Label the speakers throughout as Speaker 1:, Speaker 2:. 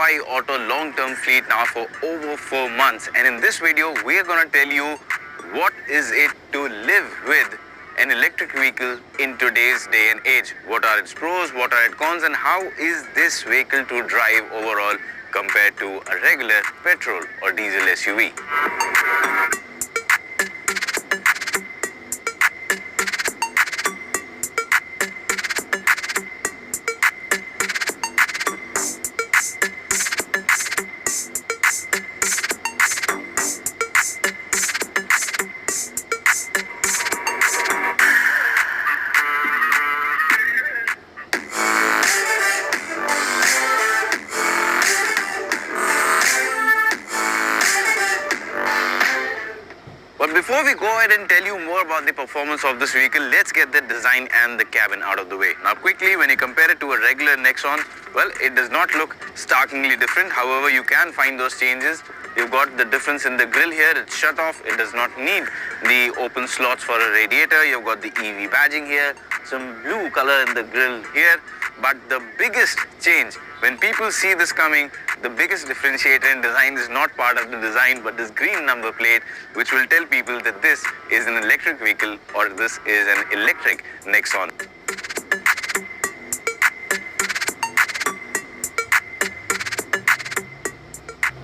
Speaker 1: FI Auto long-term fleet now for over 4 months, and in this video we are going to tell you what is it to live with an electric vehicle in today's day and age. What are its pros, what are its cons, and how is this vehicle to drive overall compared to a regular petrol or diesel SUV. But before we go ahead and tell you more about the performance of this vehicle, let's get the design and the cabin out of the way. Now quickly, when you compare it to a regular Nexon, well, it does not look starkly different. However, you can find those changes. You've got the difference in the grille here, it's shut off, it does not need the open slots for a radiator. You've got the EV badging here, some blue color in the grille here. But the biggest change, when people see this coming, the biggest differentiator in design is not part of the design but this green number plate, which will tell people that this is an electric vehicle or this is an electric Nexon.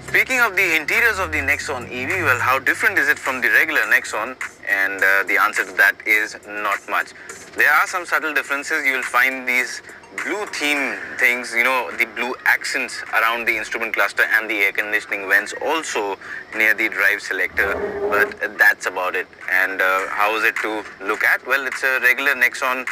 Speaker 1: Speaking of the interiors of the Nexon EV, well, how different is it from the regular Nexon? And the answer to that is not much. There are some subtle differences. You will find these blue theme things, the blue accents around the instrument cluster and the air conditioning vents, also near the drive selector, but that's about it. And how is it to look at? Well, it's a regular Nexon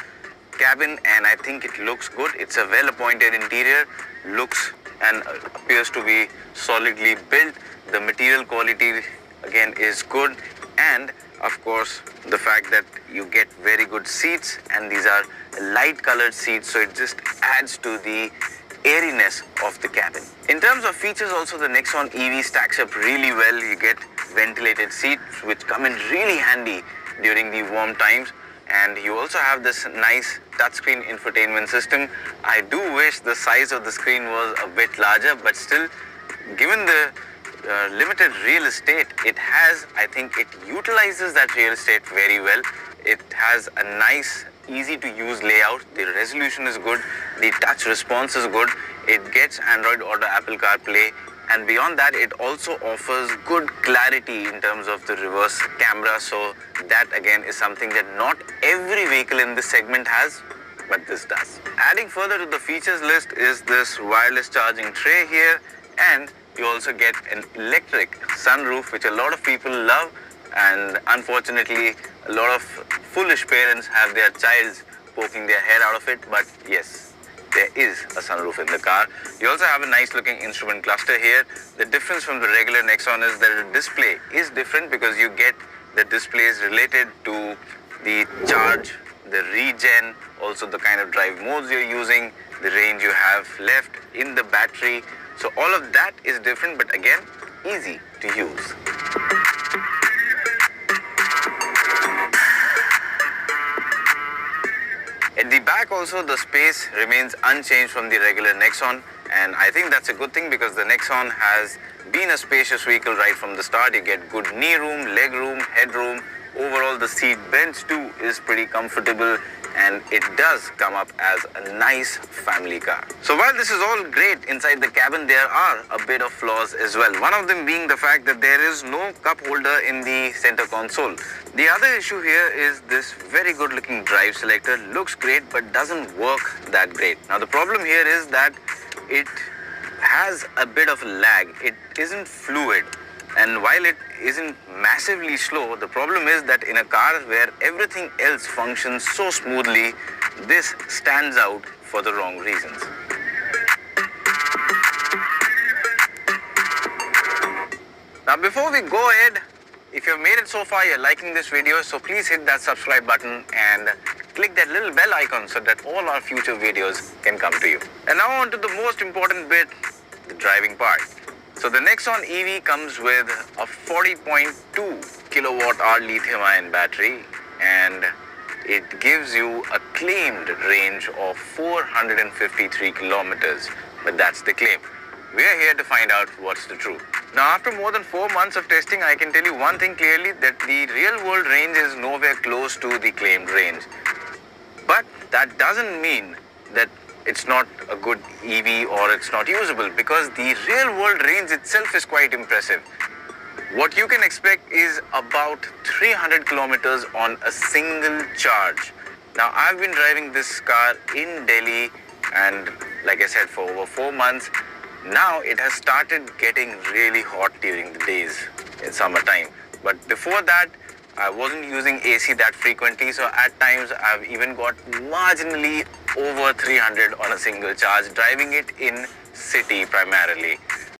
Speaker 1: cabin and I think it looks good. It's a well appointed interior, looks and appears to be solidly built. The material quality again is good, and of course the fact that you get very good seats, and these are light colored seats, so it just adds to the airiness of the cabin. In terms of features also, the Nexon EV stacks up really well. You get ventilated seats which come in really handy during the warm times, and you also have this nice touchscreen infotainment system. I do wish the size of the screen was a bit larger, but still, given the limited real estate it has, I think it utilizes that real estate very well. It has a nice, easy to use layout. The resolution is good, the touch response is good, it gets Android Auto, Apple CarPlay, and beyond that it also offers good clarity in terms of the reverse camera. So that again is something that not every vehicle in this segment has, but this does. Adding further to the features list is this wireless charging tray here, and you also get an electric sunroof, which a lot of people love, and unfortunately a lot of foolish parents have their childs poking their head out of it, but yes, there is a sunroof in the car. You also have a nice looking instrument cluster here. The difference from the regular Nexon is that the display is different because you get the displays related to the charge, the regen, also the kind of drive modes you're using, the range you have left in the battery. So all of that is different, but again, easy to use. At the back also, the space remains unchanged from the regular Nexon, and I think that's a good thing because the Nexon has been a spacious vehicle right from the start. You get good knee room, leg room, head room. Overall, the seat bench too is pretty comfortable, and it does come up as a nice family car. So while this is all great inside the cabin, there are a bit of flaws as well. One of them being the fact that there is no cup holder in the center console. The other issue here is this very good looking drive selector. Looks great but doesn't work that great. Now the problem here is that it has a bit of lag. It isn't fluid. And while it isn't massively slow, the problem is that in a car where everything else functions so smoothly, this stands out for the wrong reasons. Now before we go ahead, if you've made it so far, you're liking this video, so please hit that subscribe button and click that little bell icon so that all our future videos can come to you. And now on to the most important bit, the driving part. So the Nexon EV comes with a 40.2 kilowatt-hour lithium-ion battery, and it gives you a claimed range of 453 kilometers, but that's the claim. We are here to find out what's the truth. Now, after more than 4 months of testing, I can tell you one thing clearly, that the real world range is nowhere close to the claimed range. But that doesn't mean that it's not a good EV or it's not usable, because the real world range itself is quite impressive. What you can expect is about 300 kilometers on a single charge. Now, I've been driving this car in Delhi, and like I said, for over 4 months. Now it has started getting really hot during the days in summertime. But before that, I wasn't using AC that frequently, so at times I've even got marginally over 300 on a single charge, driving it in city primarily.